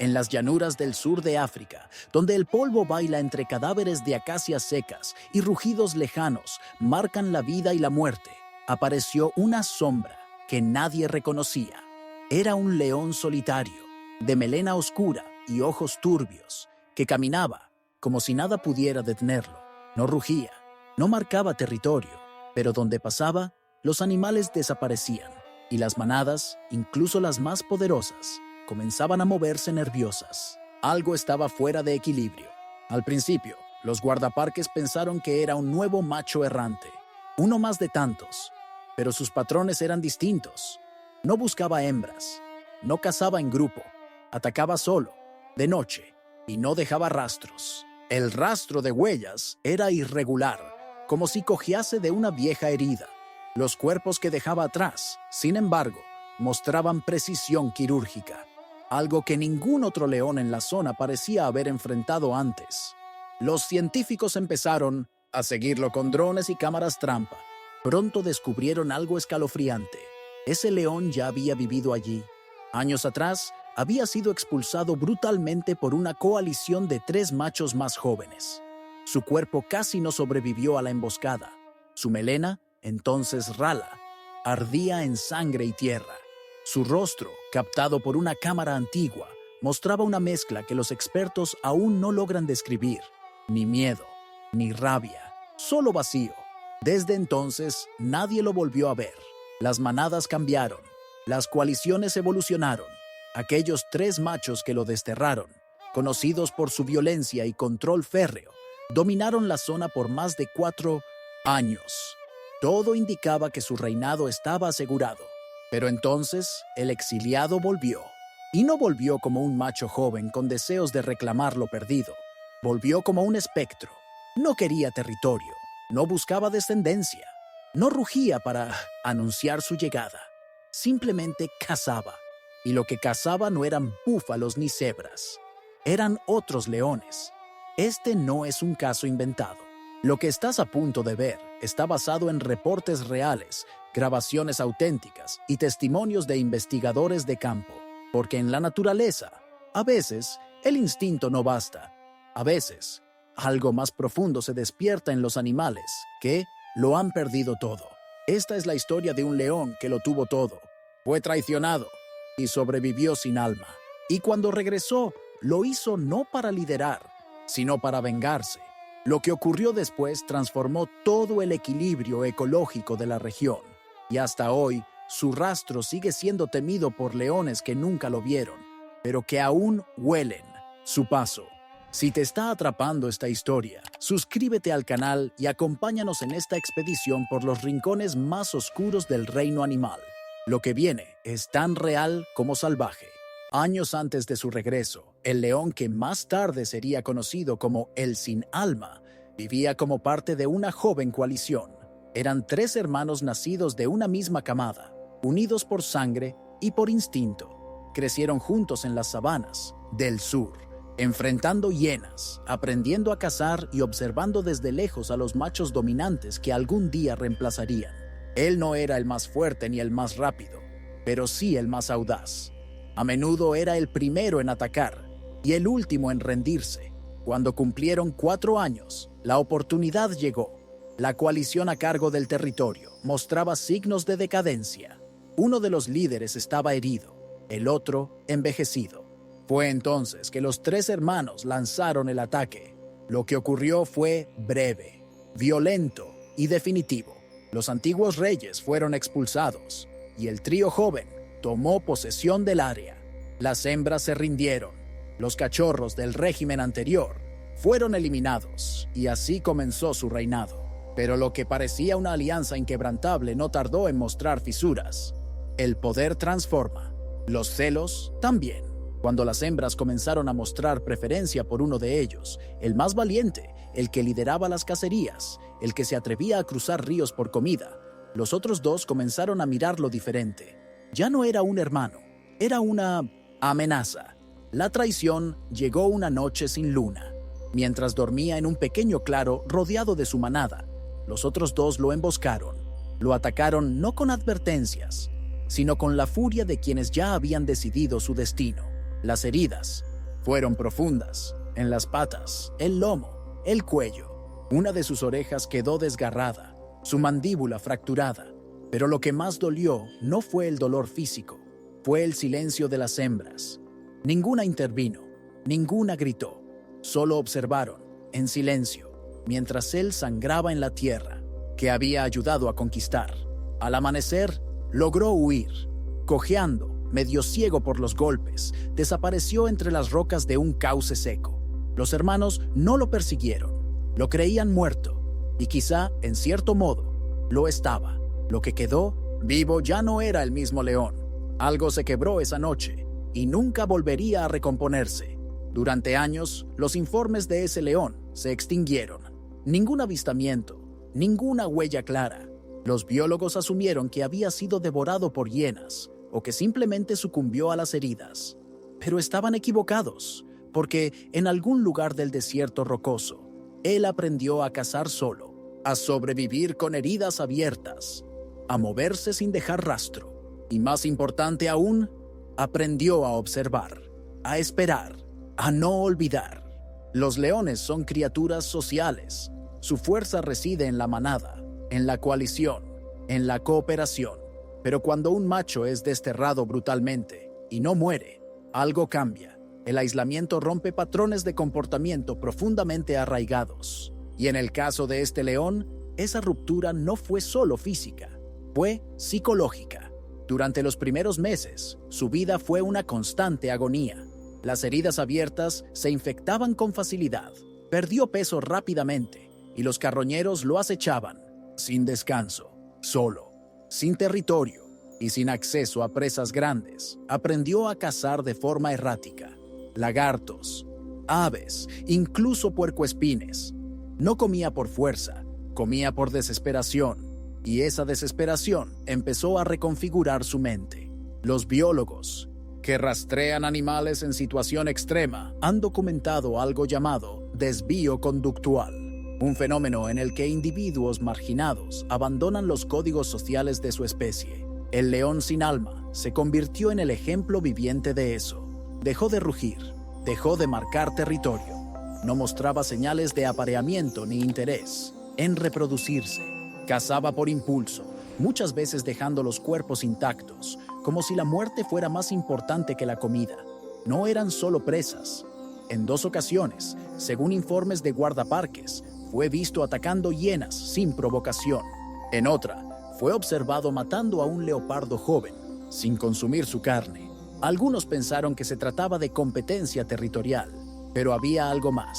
en las llanuras del sur de África, donde el polvo baila entre cadáveres de acacias secas y rugidos lejanos marcan la vida y la muerte, apareció una sombra que nadie reconocía. Era un león solitario, de melena oscura y ojos turbios, que caminaba como si nada pudiera detenerlo. No rugía, no marcaba territorio, pero donde pasaba, los animales desaparecían, y las manadas, incluso las más poderosas, comenzaban a moverse nerviosas. Algo estaba fuera de equilibrio. Al principio, los guardaparques pensaron que era un nuevo macho errante, uno más de tantos, pero sus patrones eran distintos. No buscaba hembras, no cazaba en grupo, atacaba solo, de noche, y no dejaba rastros. El rastro de huellas era irregular, como si cojease de una vieja herida. Los cuerpos que dejaba atrás, sin embargo, mostraban precisión quirúrgica, algo que ningún otro león en la zona parecía haber enfrentado antes. Los científicos empezaron a seguirlo con drones y cámaras trampa. Pronto descubrieron algo escalofriante. Ese león ya había vivido allí. Años atrás, había sido expulsado brutalmente por una coalición de 3 machos más jóvenes. Su cuerpo casi no sobrevivió a la emboscada. Su melena, entonces rala, ardía en sangre y tierra. Su rostro, captado por una cámara antigua, mostraba una mezcla que los expertos aún no logran describir. Ni miedo, ni rabia, solo vacío. Desde entonces, nadie lo volvió a ver. Las manadas cambiaron, las coaliciones evolucionaron. Aquellos 3 machos que lo desterraron, conocidos por su violencia y control férreo, dominaron la zona por más de 4 años. Todo indicaba que su reinado estaba asegurado. Pero entonces, el exiliado volvió. Y no volvió como un macho joven con deseos de reclamar lo perdido. Volvió como un espectro. No quería territorio, no buscaba descendencia, no rugía para anunciar su llegada. Simplemente cazaba. Y lo que cazaba no eran búfalos ni cebras. Eran otros leones. Este no es un caso inventado. Lo que estás a punto de ver está basado en reportes reales, grabaciones auténticas y testimonios de investigadores de campo. Porque en la naturaleza, a veces, el instinto no basta. A veces, algo más profundo se despierta en los animales que lo han perdido todo. Esta es la historia de un león que lo tuvo todo. Fue traicionado y sobrevivió sin alma. Y cuando regresó, lo hizo no para liderar, sino para vengarse. Lo que ocurrió después transformó todo el equilibrio ecológico de la región. Y hasta hoy, su rastro sigue siendo temido por leones que nunca lo vieron, pero que aún huelen su paso. Si te está atrapando esta historia, suscríbete al canal y acompáñanos en esta expedición por los rincones más oscuros del reino animal. Lo que viene es tan real como salvaje. Años antes de su regreso, el león que más tarde sería conocido como el Sin Alma, vivía como parte de una joven coalición. Eran 3 hermanos nacidos de una misma camada, unidos por sangre y por instinto. Crecieron juntos en las sabanas del sur, enfrentando hienas, aprendiendo a cazar y observando desde lejos a los machos dominantes que algún día reemplazarían. Él no era el más fuerte ni el más rápido, pero sí el más audaz. A menudo era el primero en atacar y el último en rendirse. Cuando cumplieron 4 años, la oportunidad llegó. La coalición a cargo del territorio mostraba signos de decadencia. Uno de los líderes estaba herido, el otro envejecido. Fue entonces que los 3 hermanos lanzaron el ataque. Lo que ocurrió fue breve, violento y definitivo. Los antiguos reyes fueron expulsados y el trío joven tomó posesión del área. Las hembras se rindieron. Los cachorros del régimen anterior fueron eliminados y así comenzó su reinado. Pero lo que parecía una alianza inquebrantable no tardó en mostrar fisuras. El poder transforma. Los celos también. Cuando las hembras comenzaron a mostrar preferencia por uno de ellos, el más valiente, el que lideraba las cacerías, el que se atrevía a cruzar ríos por comida, los otros 2 comenzaron a mirarlo diferente. Ya no era un hermano, era una amenaza. La traición llegó una noche sin luna. Mientras dormía en un pequeño claro rodeado de su manada, los otros 2 lo emboscaron. Lo atacaron no con advertencias, sino con la furia de quienes ya habían decidido su destino. Las heridas Fueron profundas, en las patas, el lomo, el cuello. Una de sus orejas quedó desgarrada, su mandíbula fracturada. Pero lo que más dolió no fue el dolor físico, fue el silencio de las hembras. Ninguna intervino, ninguna gritó, solo observaron, en silencio, mientras él sangraba en la tierra, que había ayudado a conquistar. Al amanecer, logró huir. Cojeando, medio ciego por los golpes, desapareció entre las rocas de un cauce seco. Los hermanos no lo persiguieron, lo creían muerto, y quizá, en cierto modo, lo estaba. Lo que quedó vivo ya no era el mismo león. Algo se quebró esa noche, y nunca volvería a recomponerse. Durante años, los informes de ese león se extinguieron. Ningún avistamiento, ninguna huella clara. Los biólogos asumieron que había sido devorado por hienas o que simplemente sucumbió a las heridas. Pero estaban equivocados, porque en algún lugar del desierto rocoso, él aprendió a cazar solo, a sobrevivir con heridas abiertas, a moverse sin dejar rastro, y más importante aún, aprendió a observar, a esperar, a no olvidar. Los leones son criaturas sociales. Su fuerza reside en la manada, en la coalición, en la cooperación. Pero cuando un macho es desterrado brutalmente y no muere, algo cambia. El aislamiento rompe patrones de comportamiento profundamente arraigados. Y en el caso de este león, esa ruptura no fue solo física, fue psicológica. Durante los primeros meses, su vida fue una constante agonía. Las heridas abiertas se infectaban con facilidad, perdió peso rápidamente y los carroñeros lo acechaban, sin descanso, solo, sin territorio y sin acceso a presas grandes. Aprendió a cazar de forma errática, lagartos, aves, incluso puercoespines. No comía por fuerza, comía por desesperación, y esa desesperación empezó a reconfigurar su mente. Los biólogos, que rastrean animales en situación extrema, han documentado algo llamado desvío conductual, un fenómeno en el que individuos marginados abandonan los códigos sociales de su especie. El león sin alma se convirtió en el ejemplo viviente de eso. Dejó de rugir, dejó de marcar territorio, no mostraba señales de apareamiento ni interés en reproducirse, cazaba por impulso, muchas veces dejando los cuerpos intactos, como si la muerte fuera más importante que la comida. No eran solo presas. En 2 ocasiones, según informes de guardaparques, fue visto atacando hienas sin provocación. En otra, fue observado matando a un leopardo joven, sin consumir su carne. Algunos pensaron que se trataba de competencia territorial, pero había algo más.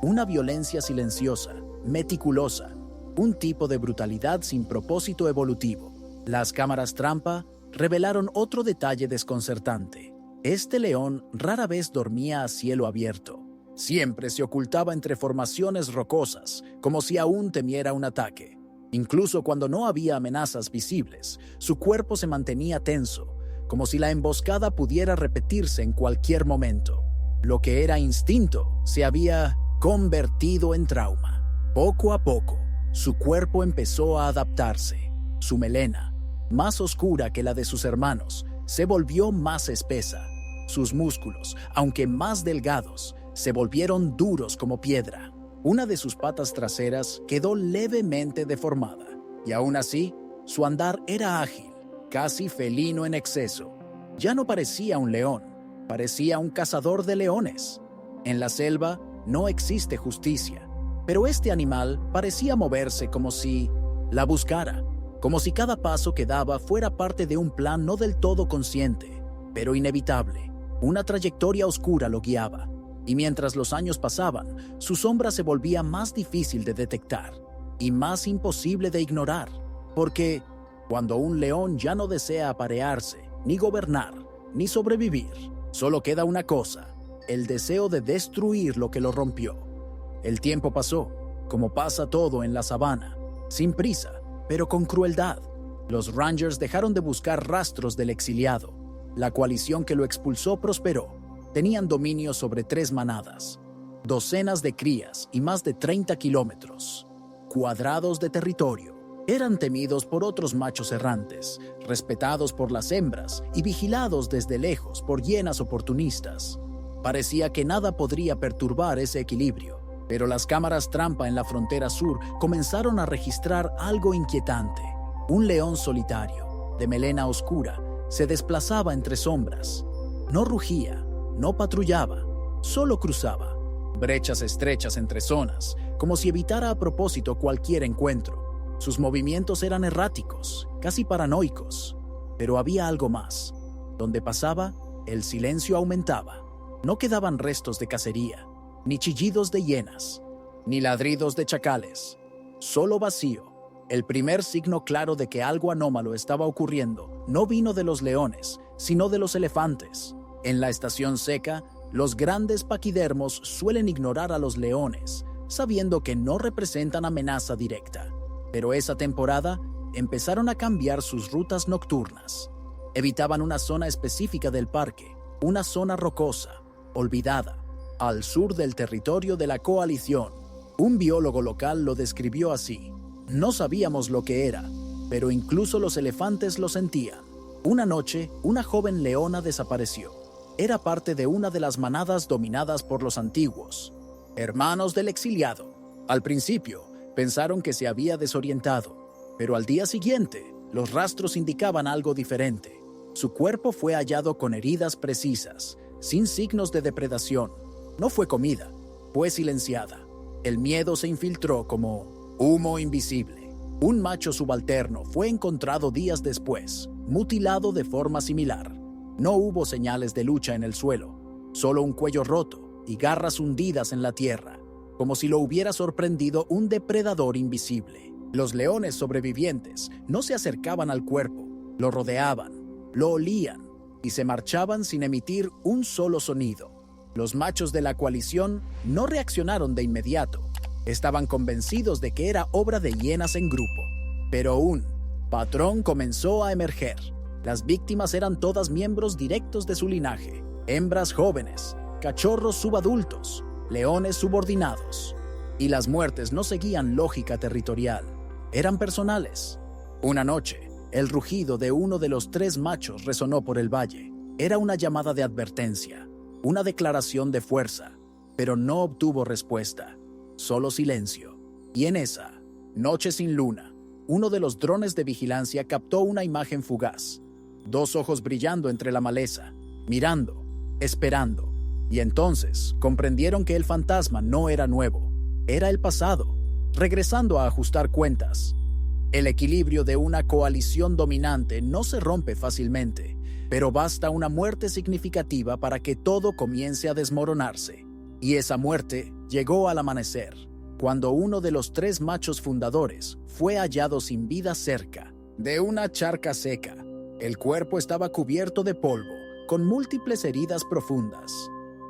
Una violencia silenciosa, meticulosa, un tipo de brutalidad sin propósito evolutivo. Las cámaras trampa revelaron otro detalle desconcertante. Este león rara vez dormía a cielo abierto. Siempre se ocultaba entre formaciones rocosas, como si aún temiera un ataque. Incluso cuando no había amenazas visibles, su cuerpo se mantenía tenso, como si la emboscada pudiera repetirse en cualquier momento. Lo que era instinto se había convertido en trauma. Poco a poco, su cuerpo empezó a adaptarse. Su melena, más oscura que la de sus hermanos, se volvió más espesa. Sus músculos, aunque más delgados, se volvieron duros como piedra. Una de sus patas traseras quedó levemente deformada, y aún así, su andar era ágil, casi felino en exceso. Ya no parecía un león, parecía un cazador de leones. En la selva no existe justicia, pero este animal parecía moverse como si la buscara, como si cada paso que daba fuera parte de un plan no del todo consciente, pero inevitable. Una trayectoria oscura lo guiaba, y mientras los años pasaban, su sombra se volvía más difícil de detectar y más imposible de ignorar, porque cuando un león ya no desea aparearse, ni gobernar, ni sobrevivir, solo queda una cosa: el deseo de destruir lo que lo rompió. El tiempo pasó, como pasa todo en la sabana, sin prisa, pero con crueldad. Los Rangers dejaron de buscar rastros del exiliado. La coalición que lo expulsó prosperó. Tenían dominio sobre 3 manadas, docenas de crías y más de 30 kilómetros cuadrados de territorio. Eran temidos por otros machos errantes, respetados por las hembras y vigilados desde lejos por hienas oportunistas. Parecía que nada podría perturbar ese equilibrio, pero las cámaras trampa en la frontera sur comenzaron a registrar algo inquietante. Un león solitario, de melena oscura, se desplazaba entre sombras. No rugía, no patrullaba, solo cruzaba. Brechas estrechas entre zonas, como si evitara a propósito cualquier encuentro. Sus movimientos eran erráticos, casi paranoicos. Pero había algo más. Donde pasaba, el silencio aumentaba. No quedaban restos de cacería, ni chillidos de hienas, ni ladridos de chacales. Solo vacío. El primer signo claro de que algo anómalo estaba ocurriendo no vino de los leones, sino de los elefantes. En la estación seca, los grandes paquidermos suelen ignorar a los leones, sabiendo que no representan amenaza directa. Pero esa temporada empezaron a cambiar sus rutas nocturnas. Evitaban una zona específica del parque, una zona rocosa, olvidada, al sur del territorio de la coalición. Un biólogo local lo describió así: no sabíamos lo que era, pero incluso los elefantes lo sentían. Una noche, una joven leona desapareció. Era parte de una de las manadas dominadas por los antiguos, hermanos del exiliado. Al principio, pensaron que se había desorientado, pero al día siguiente, los rastros indicaban algo diferente. Su cuerpo fue hallado con heridas precisas, sin signos de depredación. No fue comida, fue silenciada. El miedo se infiltró como humo invisible. Un macho subalterno fue encontrado días después, mutilado de forma similar. No hubo señales de lucha en el suelo, solo un cuello roto y garras hundidas en la tierra, como si lo hubiera sorprendido un depredador invisible. Los leones sobrevivientes no se acercaban al cuerpo, lo rodeaban, lo olían y se marchaban sin emitir un solo sonido. Los machos de la coalición no reaccionaron de inmediato. Estaban convencidos de que era obra de hienas en grupo. Pero un patrón comenzó a emerger. Las víctimas eran todas miembros directos de su linaje: hembras jóvenes, cachorros subadultos, leones subordinados. Y las muertes no seguían lógica territorial, eran personales. Una noche, el rugido de uno de los 3 machos resonó por el valle. Era una llamada de advertencia, una declaración de fuerza, pero no obtuvo respuesta, solo silencio. Y en esa noche sin luna, uno de los drones de vigilancia captó una imagen fugaz. 2 ojos brillando entre la maleza, mirando, esperando. Y entonces comprendieron que el fantasma no era nuevo, era el pasado, regresando a ajustar cuentas. El equilibrio de una coalición dominante no se rompe fácilmente, pero basta una muerte significativa para que todo comience a desmoronarse. Y esa muerte llegó al amanecer, cuando uno de los 3 machos fundadores fue hallado sin vida cerca de una charca seca. El cuerpo estaba cubierto de polvo, con múltiples heridas profundas,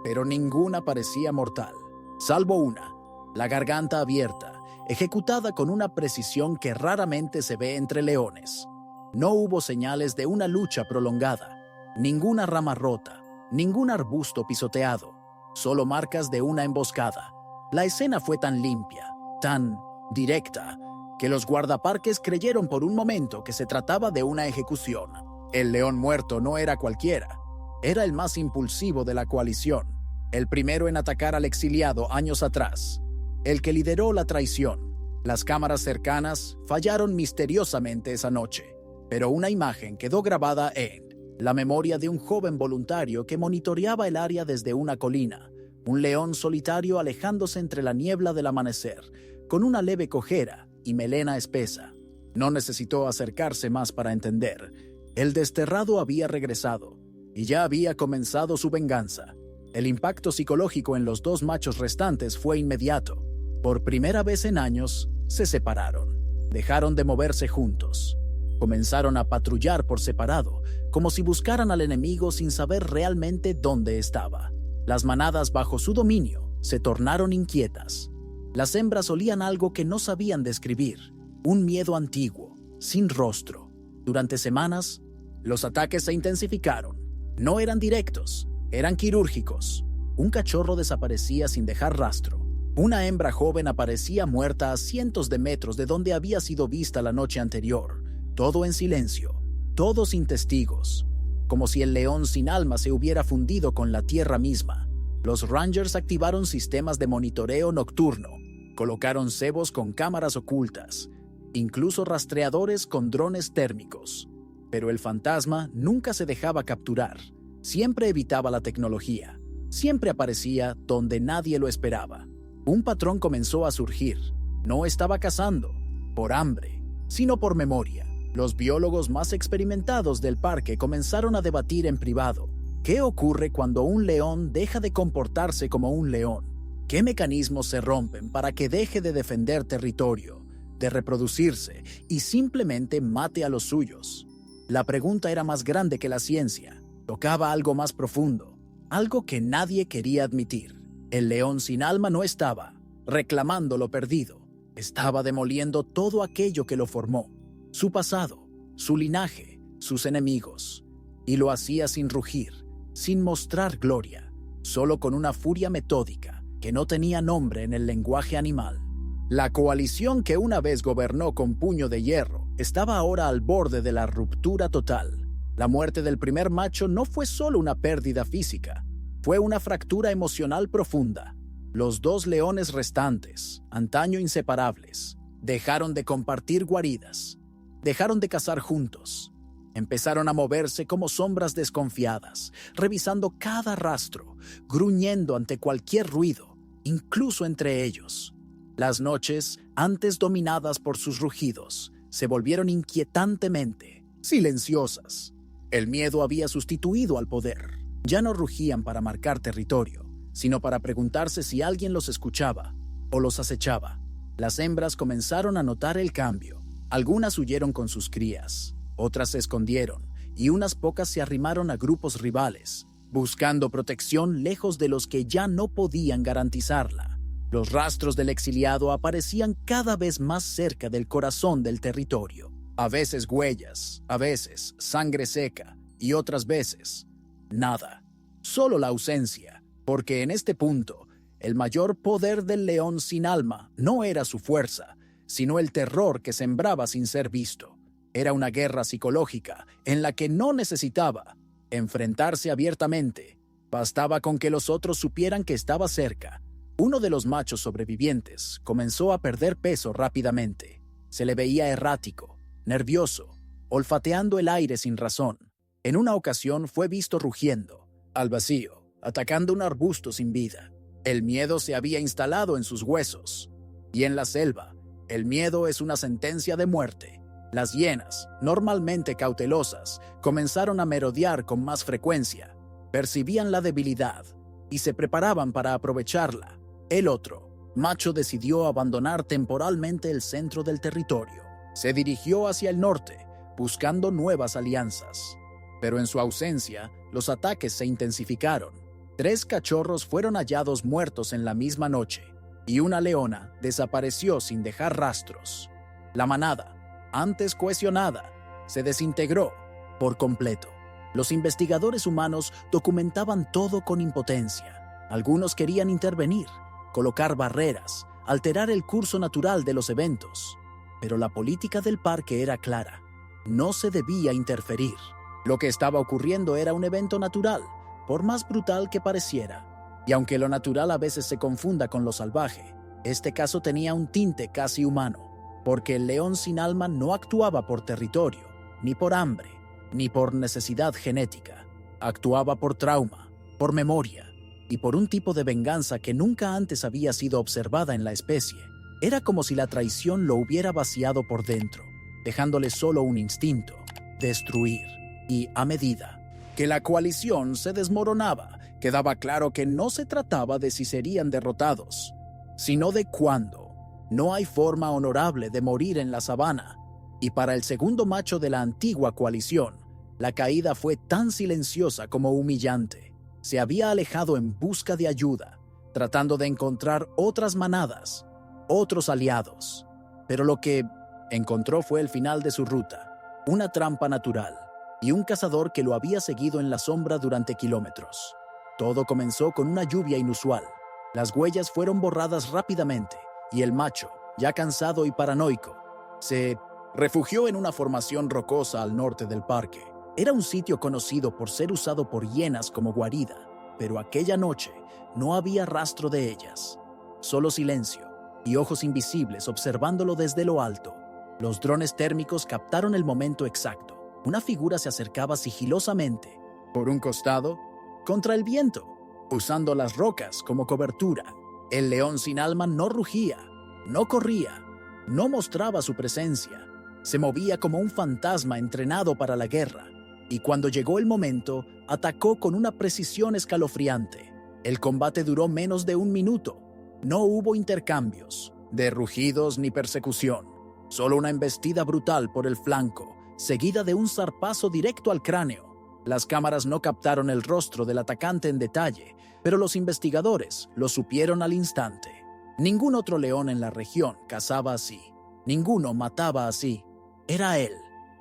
pero ninguna parecía mortal, salvo una, la garganta abierta, ejecutada con una precisión que raramente se ve entre leones. No hubo señales de una lucha prolongada, ninguna rama rota, ningún arbusto pisoteado, solo marcas de una emboscada. La escena fue tan limpia, tan directa, que los guardaparques creyeron por un momento que se trataba de una ejecución. El león muerto no era cualquiera, era el más impulsivo de la coalición, el primero en atacar al exiliado años atrás, el que lideró la traición. Las cámaras cercanas fallaron misteriosamente esa noche, pero una imagen quedó grabada en la memoria de un joven voluntario que monitoreaba el área desde una colina, un león solitario alejándose entre la niebla del amanecer, con una leve cojera y melena espesa. No necesitó acercarse más para entender. El desterrado había regresado, y ya había comenzado su venganza. El impacto psicológico en los 2 machos restantes fue inmediato. Por primera vez en años, se separaron. Dejaron de moverse juntos. Comenzaron a patrullar por separado, como si buscaran al enemigo sin saber realmente dónde estaba. Las manadas bajo su dominio se tornaron inquietas. Las hembras olían algo que no sabían describir, un miedo antiguo, sin rostro. Durante semanas, los ataques se intensificaron. No eran directos, eran quirúrgicos. Un cachorro desaparecía sin dejar rastro. Una hembra joven aparecía muerta a cientos de metros de donde había sido vista la noche anterior. Todo en silencio, todo sin testigos, como si el león sin alma se hubiera fundido con la tierra misma. Los Rangers activaron sistemas de monitoreo nocturno, colocaron cebos con cámaras ocultas, incluso rastreadores con drones térmicos. Pero el fantasma nunca se dejaba capturar, siempre evitaba la tecnología, siempre aparecía donde nadie lo esperaba. Un patrón comenzó a surgir. No estaba cazando por hambre, sino por memoria. Los biólogos más experimentados del parque comenzaron a debatir en privado. ¿Qué ocurre cuando un león deja de comportarse como un león? ¿Qué mecanismos se rompen para que deje de defender territorio, de reproducirse y simplemente mate a los suyos? La pregunta era más grande que la ciencia. Tocaba algo más profundo, algo que nadie quería admitir. El león sin alma no estaba reclamando lo perdido. Estaba demoliendo todo aquello que lo formó, su pasado, su linaje, sus enemigos. Y lo hacía sin rugir, sin mostrar gloria, solo con una furia metódica que no tenía nombre en el lenguaje animal. La coalición que una vez gobernó con puño de hierro estaba ahora al borde de la ruptura total. La muerte del primer macho no fue solo una pérdida física, fue una fractura emocional profunda. Los dos leones restantes, antaño inseparables, dejaron de compartir guaridas, dejaron de cazar juntos. Empezaron a moverse como sombras desconfiadas, revisando cada rastro, gruñendo ante cualquier ruido, incluso entre ellos. Las noches, antes dominadas por sus rugidos, se volvieron inquietantemente silenciosas. El miedo había sustituido al poder. Ya no rugían para marcar territorio, sino para preguntarse si alguien los escuchaba o los acechaba. Las hembras comenzaron a notar el cambio. Algunas huyeron con sus crías, otras se escondieron y unas pocas se arrimaron a grupos rivales, buscando protección lejos de los que ya no podían garantizarla. Los rastros del exiliado aparecían cada vez más cerca del corazón del territorio. A veces huellas, a veces sangre seca y otras veces nada. Solo la ausencia, porque en este punto el mayor poder del león sin alma no era su fuerza, sino el terror que sembraba sin ser visto. Era una guerra psicológica en la que no necesitaba enfrentarse abiertamente. Bastaba con que los otros supieran que estaba cerca. Uno de los machos sobrevivientes comenzó a perder peso rápidamente. Se le veía errático, nervioso, olfateando el aire sin razón. En una ocasión fue visto rugiendo, al vacío, atacando un arbusto sin vida. El miedo se había instalado en sus huesos. Y en la selva, el miedo es una sentencia de muerte. Las hienas, normalmente cautelosas, comenzaron a merodear con más frecuencia. Percibían la debilidad y se preparaban para aprovecharla. El otro, macho, decidió abandonar temporalmente el centro del territorio. Se dirigió hacia el norte, buscando nuevas alianzas. Pero en su ausencia, los ataques se intensificaron. 3 cachorros fueron hallados muertos en la misma noche, y una leona desapareció sin dejar rastros. La manada, antes cohesionada, se desintegró por completo. Los investigadores humanos documentaban todo con impotencia. Algunos querían intervenir, colocar barreras, alterar el curso natural de los eventos. Pero la política del parque era clara. No se debía interferir. Lo que estaba ocurriendo era un evento natural, por más brutal que pareciera. Y aunque lo natural a veces se confunda con lo salvaje, este caso tenía un tinte casi humano, porque el león sin alma no actuaba por territorio, ni por hambre, ni por necesidad genética. Actuaba por trauma, por memoria, y por un tipo de venganza que nunca antes había sido observada en la especie. Era como si la traición lo hubiera vaciado por dentro, dejándole solo un instinto: destruir. Y a medida que la coalición se desmoronaba, quedaba claro que no se trataba de si serían derrotados, sino de cuándo. No hay forma honorable de morir en la sabana, y para el segundo macho de la antigua coalición, la caída fue tan silenciosa como humillante. Se había alejado en busca de ayuda, tratando de encontrar otras manadas, otros aliados. Pero lo que encontró fue el final de su ruta, una trampa natural, y un cazador que lo había seguido en la sombra durante kilómetros. Todo comenzó con una lluvia inusual. Las huellas fueron borradas rápidamente, y el macho, ya cansado y paranoico, se refugió en una formación rocosa al norte del parque. Era un sitio conocido por ser usado por hienas como guarida, pero aquella noche no había rastro de ellas. Solo silencio y ojos invisibles observándolo desde lo alto. Los drones térmicos captaron el momento exacto. Una figura se acercaba sigilosamente, por un costado, contra el viento, usando las rocas como cobertura. El león sin alma no rugía, no corría, no mostraba su presencia. Se movía como un fantasma entrenado para la guerra, y cuando llegó el momento, atacó con una precisión escalofriante. El combate duró menos de un minuto. No hubo intercambios, de rugidos ni persecución. Solo una embestida brutal por el flanco, seguida de un zarpazo directo al cráneo. Las cámaras no captaron el rostro del atacante en detalle, pero los investigadores lo supieron al instante. Ningún otro león en la región cazaba así. Ninguno mataba así. Era él.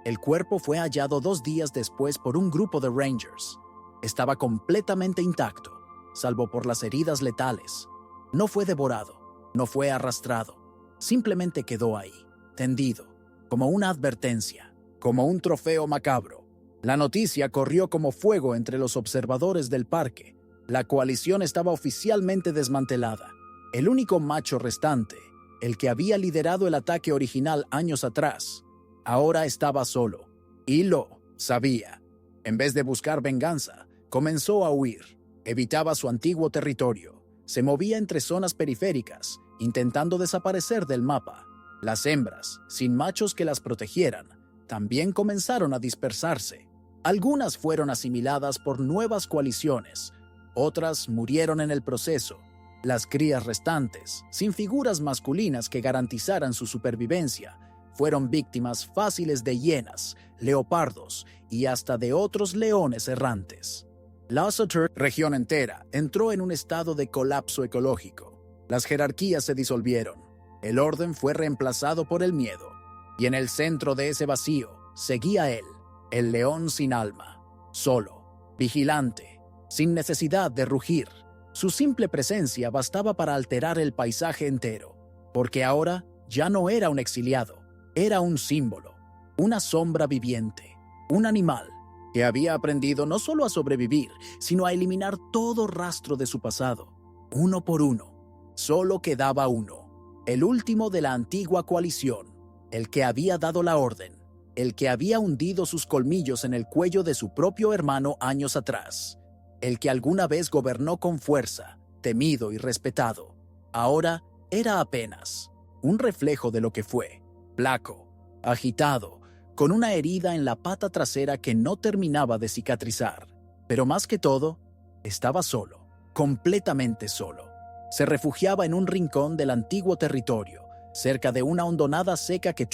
El cuerpo fue hallado 2 días después por un grupo de Rangers. Estaba completamente intacto, salvo por las heridas letales. No fue devorado, no fue arrastrado. Simplemente quedó ahí, tendido, como una advertencia, como un trofeo macabro. La noticia corrió como fuego entre los observadores del parque. La coalición estaba oficialmente desmantelada. El único macho restante, el que había liderado el ataque original años atrás, ahora estaba solo. Y lo sabía. En vez de buscar venganza, comenzó a huir. Evitaba su antiguo territorio. Se movía entre zonas periféricas, intentando desaparecer del mapa. Las hembras, sin machos que las protegieran, también comenzaron a dispersarse. Algunas fueron asimiladas por nuevas coaliciones, otras murieron en el proceso. Las crías restantes, sin figuras masculinas que garantizaran su supervivencia, fueron víctimas fáciles de hienas, leopardos y hasta de otros leones errantes. La región entera entró en un estado de colapso ecológico. Las jerarquías se disolvieron. El orden fue reemplazado por el miedo. Y en el centro de ese vacío seguía él, el león sin alma, solo, vigilante, sin necesidad de rugir. Su simple presencia bastaba para alterar el paisaje entero, porque ahora ya no era un exiliado, era un símbolo, una sombra viviente, un animal que había aprendido no solo a sobrevivir, sino a eliminar todo rastro de su pasado, uno por uno. Solo quedaba uno, el último de la antigua coalición, el que había dado la orden, el que había hundido sus colmillos en el cuello de su propio hermano años atrás, el que alguna vez gobernó con fuerza, temido y respetado. Ahora era apenas un reflejo de lo que fue, flaco, agitado, con una herida en la pata trasera que no terminaba de cicatrizar. Pero más que todo, estaba solo, completamente solo. Se refugiaba en un rincón del antiguo territorio, cerca de una hondonada seca que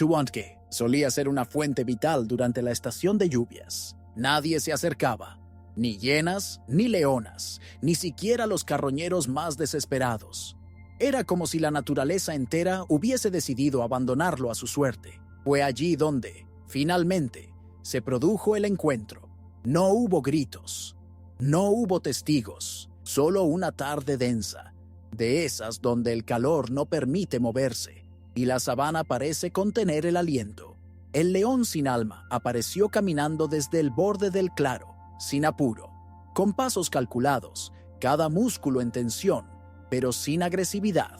solía ser una fuente vital durante la estación de lluvias. Nadie se acercaba, ni hienas, ni leonas, ni siquiera los carroñeros más desesperados. Era como si la naturaleza entera hubiese decidido abandonarlo a su suerte. Fue allí donde, finalmente, se produjo el encuentro. No hubo gritos, no hubo testigos, solo una tarde densa, de esas donde el calor no permite moverse y la sabana parece contener el aliento. El león sin alma apareció caminando desde el borde del claro, sin apuro, con pasos calculados, cada músculo en tensión, pero sin agresividad,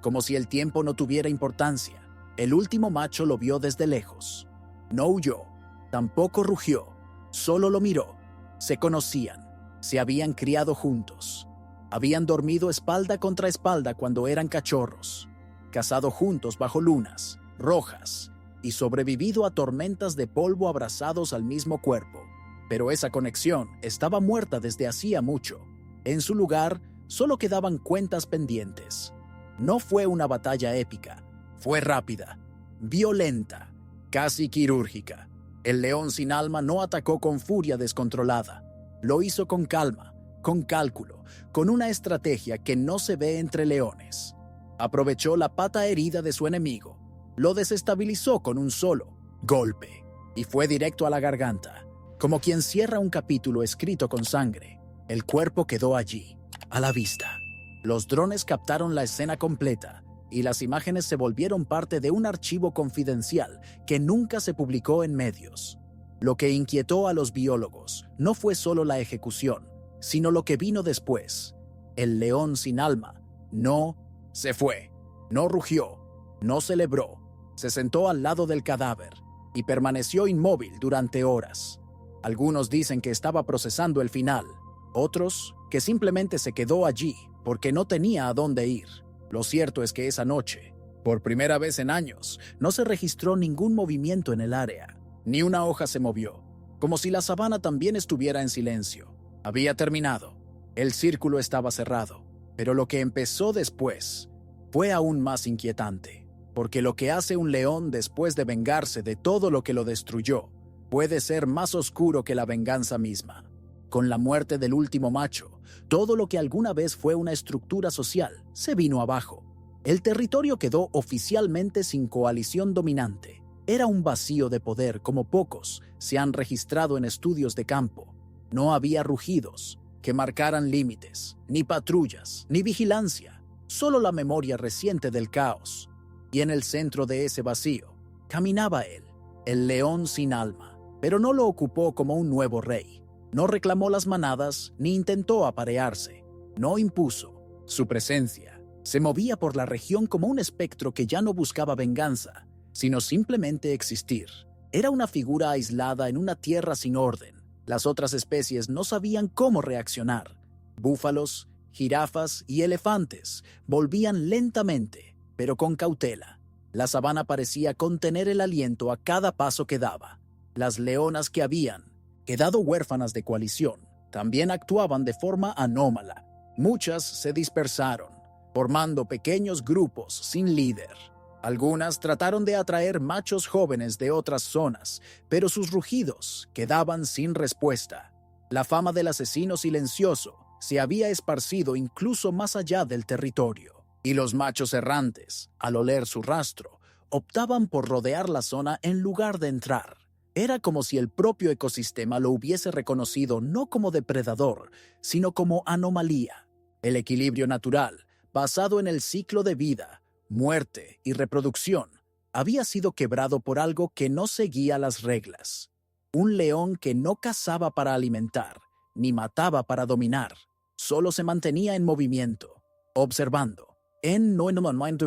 como si el tiempo no tuviera importancia. El último macho lo vio desde lejos. No huyó, tampoco rugió, solo lo miró. Se conocían, se habían criado juntos, habían dormido espalda contra espalda cuando eran cachorros, cazado juntos bajo lunas rojas y sobrevivido a tormentas de polvo abrazados al mismo cuerpo. Pero esa conexión estaba muerta desde hacía mucho. En su lugar, solo quedaban cuentas pendientes. No fue una batalla épica, fue rápida, violenta, casi quirúrgica. El león sin alma no atacó con furia descontrolada. Lo hizo con calma, con cálculo, con una estrategia que no se ve entre leones. Aprovechó la pata herida de su enemigo, lo desestabilizó con un solo golpe y fue directo a la garganta. Como quien cierra un capítulo escrito con sangre, el cuerpo quedó allí, a la vista. Los drones captaron la escena completa y las imágenes se volvieron parte de un archivo confidencial que nunca se publicó en medios. Lo que inquietó a los biólogos no fue solo la ejecución, sino lo que vino después. El león sin alma no se fue, no rugió, no celebró, se sentó al lado del cadáver y permaneció inmóvil durante horas. Algunos dicen que estaba procesando el final, otros que simplemente se quedó allí porque no tenía a dónde ir. Lo cierto es que esa noche, por primera vez en años, no se registró ningún movimiento en el área, ni una hoja se movió, como si la sabana también estuviera en silencio. Había terminado, el círculo estaba cerrado, pero lo que empezó después fue aún más inquietante, porque lo que hace un león después de vengarse de todo lo que lo destruyó puede ser más oscuro que la venganza misma. Con la muerte del último macho, todo lo que alguna vez fue una estructura social se vino abajo. El territorio quedó oficialmente sin coalición dominante. Era un vacío de poder como pocos se han registrado en estudios de campo. No había rugidos que marcaran límites, ni patrullas, ni vigilancia, solo la memoria reciente del caos. Y en el centro de ese vacío caminaba él, el león sin alma, pero no lo ocupó como un nuevo rey. No reclamó las manadas ni intentó aparearse. No impuso. Su presencia se movía por la región como un espectro que ya no buscaba venganza, sino simplemente existir. Era una figura aislada en una tierra sin orden. Las otras especies no sabían cómo reaccionar. Búfalos, jirafas y elefantes volvían lentamente, pero con cautela. La sabana parecía contener el aliento a cada paso que daba. Las leonas que habían quedado huérfanas de coalición también actuaban de forma anómala. Muchas se dispersaron, formando pequeños grupos sin líder. Algunas trataron de atraer machos jóvenes de otras zonas, pero sus rugidos quedaban sin respuesta. La fama del asesino silencioso se había esparcido incluso más allá del territorio, y los machos errantes, al oler su rastro, optaban por rodear la zona en lugar de entrar. Era como si el propio ecosistema lo hubiese reconocido no como depredador, sino como anomalía. El equilibrio natural, basado en el ciclo de vida, muerte y reproducción, había sido quebrado por algo que no seguía las reglas. Un león que no cazaba para alimentar, ni mataba para dominar, solo se mantenía en movimiento, observando, en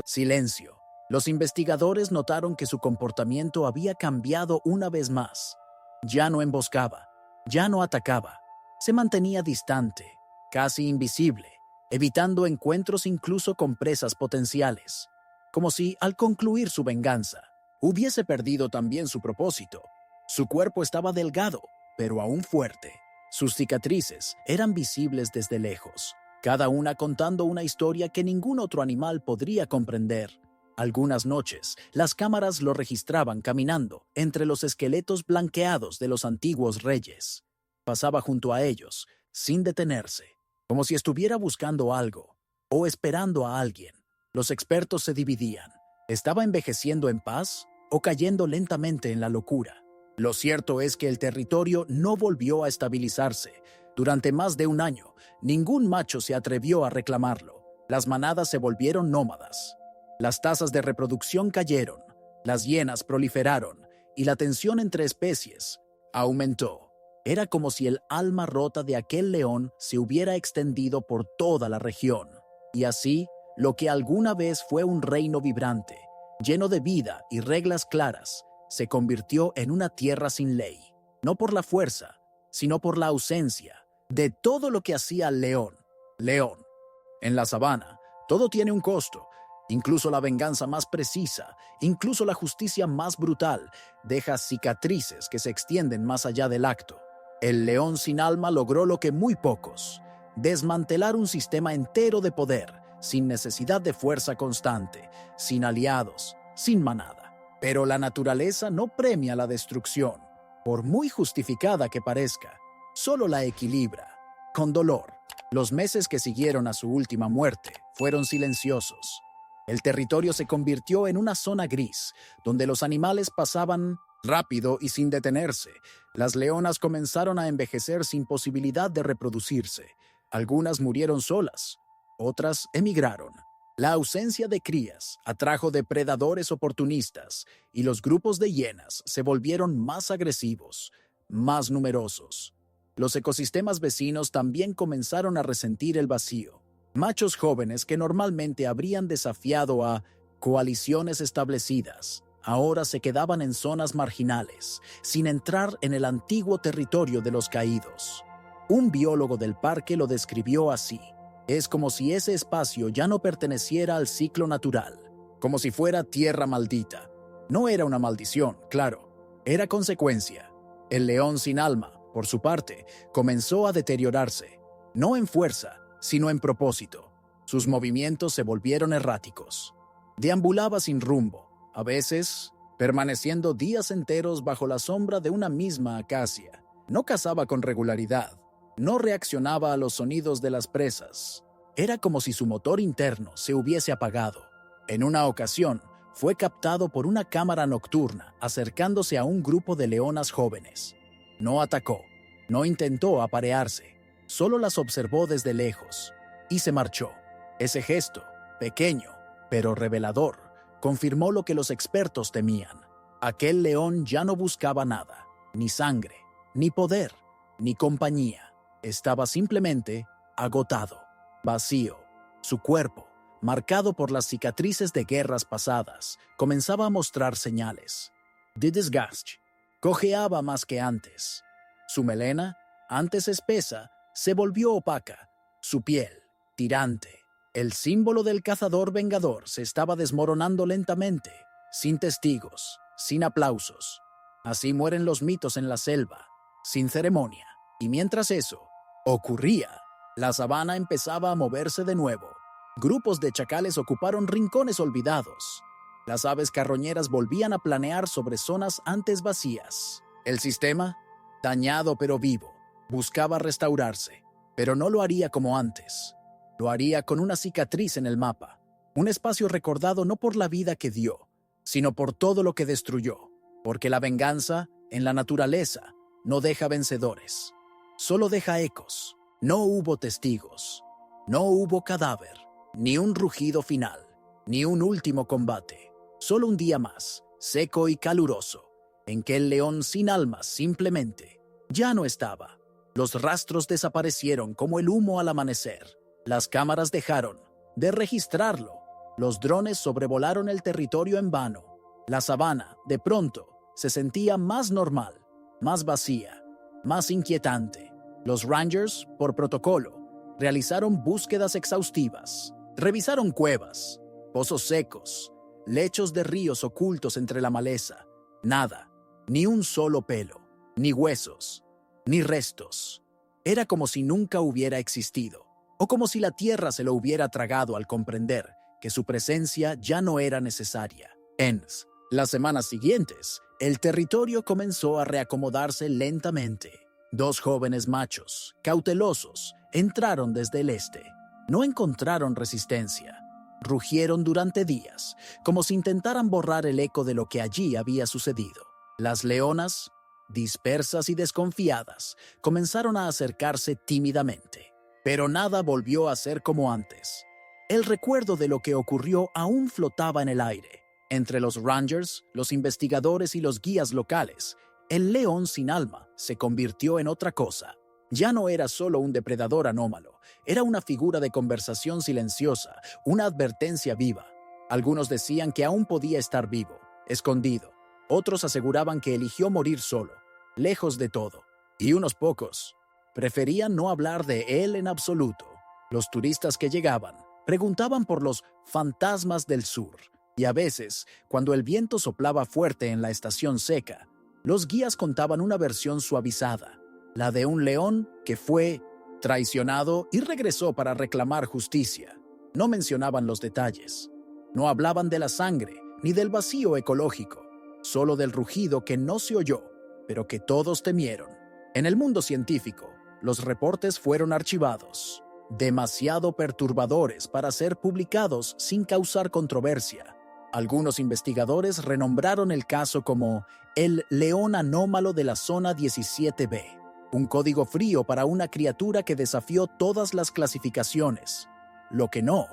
silencio. Los investigadores notaron que su comportamiento había cambiado una vez más. Ya no emboscaba, ya no atacaba, se mantenía distante, casi invisible, evitando encuentros incluso con presas potenciales, como si, al concluir su venganza, hubiese perdido también su propósito. Su cuerpo estaba delgado, pero aún fuerte. Sus cicatrices eran visibles desde lejos, cada una contando una historia que ningún otro animal podría comprender. Algunas noches, las cámaras lo registraban caminando entre los esqueletos blanqueados de los antiguos reyes. Pasaba junto a ellos, sin detenerse, como si estuviera buscando algo o esperando a alguien. Los expertos se dividían. ¿Estaba envejeciendo en paz o cayendo lentamente en la locura? Lo cierto es que el territorio no volvió a estabilizarse. Durante más de un año, ningún macho se atrevió a reclamarlo. Las manadas se volvieron nómadas. Las tasas de reproducción cayeron, las hienas proliferaron y la tensión entre especies aumentó. Era como si el alma rota de aquel león se hubiera extendido por toda la región. Y así, lo que alguna vez fue un reino vibrante, lleno de vida y reglas claras, se convirtió en una tierra sin ley, no por la fuerza, sino por la ausencia de todo lo que hacía al león. León. En la sabana, todo tiene un costo. Incluso la venganza más precisa, incluso la justicia más brutal, deja cicatrices que se extienden más allá del acto. El león sin alma logró lo que muy pocos: desmantelar un sistema entero de poder, sin necesidad de fuerza constante, sin aliados, sin manada. Pero la naturaleza no premia la destrucción, por muy justificada que parezca, solo la equilibra, con dolor. Los meses que siguieron a su última muerte fueron silenciosos. El territorio se convirtió en una zona gris, donde los animales pasaban rápido y sin detenerse. Las leonas comenzaron a envejecer sin posibilidad de reproducirse. Algunas murieron solas, otras emigraron. La ausencia de crías atrajo depredadores oportunistas y los grupos de hienas se volvieron más agresivos, más numerosos. Los ecosistemas vecinos también comenzaron a resentir el vacío. Machos jóvenes que normalmente habrían desafiado a coaliciones establecidas, ahora se quedaban en zonas marginales, sin entrar en el antiguo territorio de los caídos. Un biólogo del parque lo describió así: es como si ese espacio ya no perteneciera al ciclo natural, como si fuera tierra maldita. No era una maldición, claro, era consecuencia. El león sin alma, por su parte, comenzó a deteriorarse, no en fuerza, sino en propósito. Sus movimientos se volvieron erráticos. Deambulaba sin rumbo, a veces permaneciendo días enteros bajo la sombra de una misma acacia. No cazaba con regularidad, no reaccionaba a los sonidos de las presas. Era como si su motor interno se hubiese apagado. En una ocasión, fue captado por una cámara nocturna acercándose a un grupo de leonas jóvenes. No atacó, no intentó aparearse, solo las observó desde lejos y se marchó. Ese gesto, pequeño, pero revelador, confirmó lo que los expertos temían. Aquel león ya no buscaba nada, ni sangre, ni poder, ni compañía. Estaba simplemente agotado, vacío. Su cuerpo, marcado por las cicatrices de guerras pasadas, comenzaba a mostrar señales de desgaste. Cojeaba más que antes. Su melena, antes espesa, se volvió opaca. Su piel, tirante. El símbolo del cazador vengador se estaba desmoronando lentamente, sin testigos, sin aplausos. Así mueren los mitos en la selva, sin ceremonia. Y mientras eso ocurría, la sabana empezaba a moverse de nuevo. Grupos de chacales ocuparon rincones olvidados. Las aves carroñeras volvían a planear sobre zonas antes vacías. El sistema, dañado pero vivo, buscaba restaurarse, pero no lo haría como antes. Lo haría con una cicatriz en el mapa, un espacio recordado no por la vida que dio, sino por todo lo que destruyó, porque la venganza, en la naturaleza, no deja vencedores, solo deja ecos. No hubo testigos, no hubo cadáver, ni un rugido final, ni un último combate. Solo un día más, seco y caluroso, en que el león sin alma simplemente ya no estaba. Los rastros desaparecieron como el humo al amanecer. Las cámaras dejaron de registrarlo. Los drones sobrevolaron el territorio en vano. La sabana, de pronto, se sentía más normal, más vacía, más inquietante. Los Rangers, por protocolo, realizaron búsquedas exhaustivas. Revisaron cuevas, pozos secos, lechos de ríos ocultos entre la maleza. Nada, ni un solo pelo, ni huesos, ni restos. Era como si nunca hubiera existido, o como si la tierra se lo hubiera tragado al comprender que su presencia ya no era necesaria. En las semanas siguientes, el territorio comenzó a reacomodarse lentamente. Dos jóvenes machos, cautelosos, entraron desde el este. No encontraron resistencia. Rugieron durante días, como si intentaran borrar el eco de lo que allí había sucedido. Las leonas, dispersas y desconfiadas, comenzaron a acercarse tímidamente. Pero nada volvió a ser como antes. El recuerdo de lo que ocurrió aún flotaba en el aire. Entre los Rangers, los investigadores y los guías locales, el león sin alma se convirtió en otra cosa. Ya no era solo un depredador anómalo, era una figura de conversación silenciosa, una advertencia viva. Algunos decían que aún podía estar vivo, escondido. Otros aseguraban que eligió morir solo, lejos de todo. Y unos pocos preferían no hablar de él en absoluto. Los turistas que llegaban preguntaban por los fantasmas del sur, y a veces, cuando el viento soplaba fuerte en la estación seca, los guías contaban una versión suavizada, la de un león que fue traicionado y regresó para reclamar justicia. No mencionaban los detalles. No hablaban de la sangre ni del vacío ecológico, solo del rugido que no se oyó, pero que todos temieron. En el mundo científico, los reportes fueron archivados, demasiado perturbadores para ser publicados sin causar controversia. Algunos investigadores renombraron el caso como el león anómalo de la zona 17B, un código frío para una criatura que desafió todas las clasificaciones. Lo que no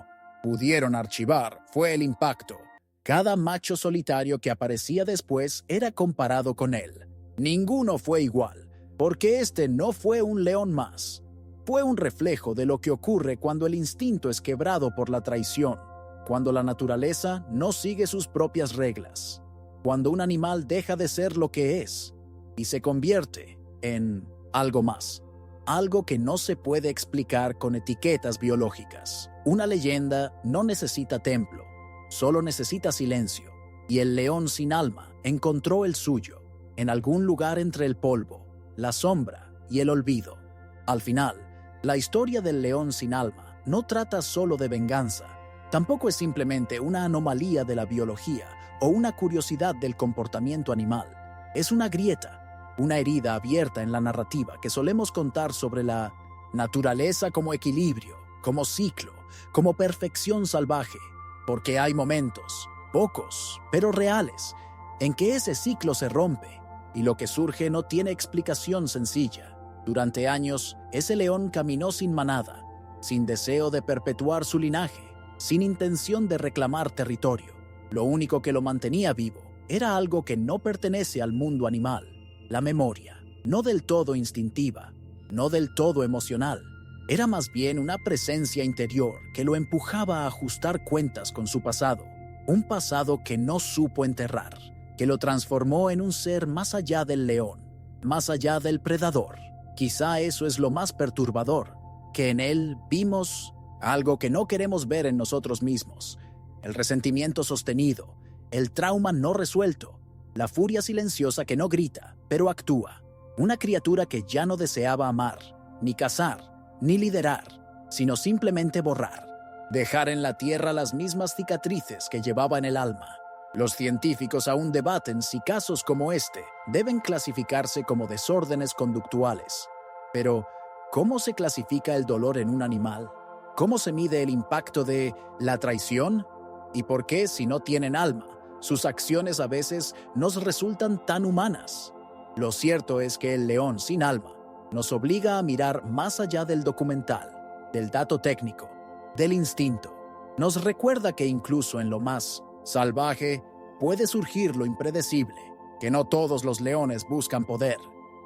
pudieron archivar fue el impacto. Cada macho solitario que aparecía después era comparado con él. Ninguno fue igual. Porque este no fue un león más. Fue un reflejo de lo que ocurre cuando el instinto es quebrado por la traición, cuando la naturaleza no sigue sus propias reglas, cuando un animal deja de ser lo que es y se convierte en algo más, algo que no se puede explicar con etiquetas biológicas. Una leyenda no necesita templo, solo necesita silencio, y el león sin alma encontró el suyo, en algún lugar entre el polvo, la sombra y el olvido. Al final, la historia del león sin alma no trata solo de venganza, tampoco es simplemente una anomalía de la biología o una curiosidad del comportamiento animal. Es una grieta, una herida abierta en la narrativa que solemos contar sobre la naturaleza como equilibrio, como ciclo, como perfección salvaje, porque hay momentos, pocos, pero reales, en que ese ciclo se rompe y lo que surge no tiene explicación sencilla. Durante años, ese león caminó sin manada, sin deseo de perpetuar su linaje, sin intención de reclamar territorio. Lo único que lo mantenía vivo era algo que no pertenece al mundo animal, la memoria, no del todo instintiva, no del todo emocional. Era más bien una presencia interior que lo empujaba a ajustar cuentas con su pasado, un pasado que no supo enterrar, que lo transformó en un ser más allá del león, más allá del predador. Quizá eso es lo más perturbador, que en él vimos algo que no queremos ver en nosotros mismos: el resentimiento sostenido, el trauma no resuelto, la furia silenciosa que no grita, pero actúa. Una criatura que ya no deseaba amar, ni cazar, ni liderar, sino simplemente borrar. Dejar en la tierra las mismas cicatrices que llevaba en el alma. Los científicos aún debaten si casos como este deben clasificarse como desórdenes conductuales. Pero, ¿cómo se clasifica el dolor en un animal? ¿Cómo se mide el impacto de la traición? ¿Y por qué, si no tienen alma, sus acciones a veces nos resultan tan humanas? Lo cierto es que el león sin alma nos obliga a mirar más allá del documental, del dato técnico, del instinto. Nos recuerda que incluso en lo más salvaje puede surgir lo impredecible, que no todos los leones buscan poder,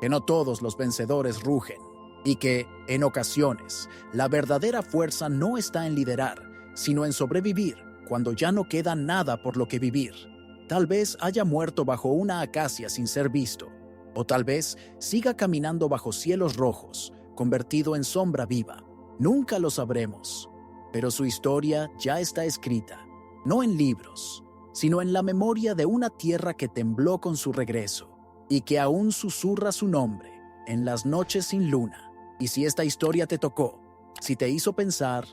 que no todos los vencedores rugen, y que, en ocasiones, la verdadera fuerza no está en liderar, sino en sobrevivir cuando ya no queda nada por lo que vivir. Tal vez haya muerto bajo una acacia sin ser visto, o tal vez siga caminando bajo cielos rojos, convertido en sombra viva. Nunca lo sabremos, pero su historia ya está escrita, no en libros, sino en la memoria de una tierra que tembló con su regreso y que aún susurra su nombre en las noches sin luna. Y si esta historia te tocó, si te hizo pensar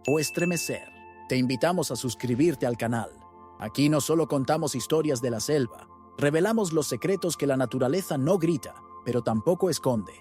o estremecer, te invitamos a suscribirte al canal. Aquí no solo contamos historias de la selva, revelamos los secretos que la naturaleza no grita, pero tampoco esconde.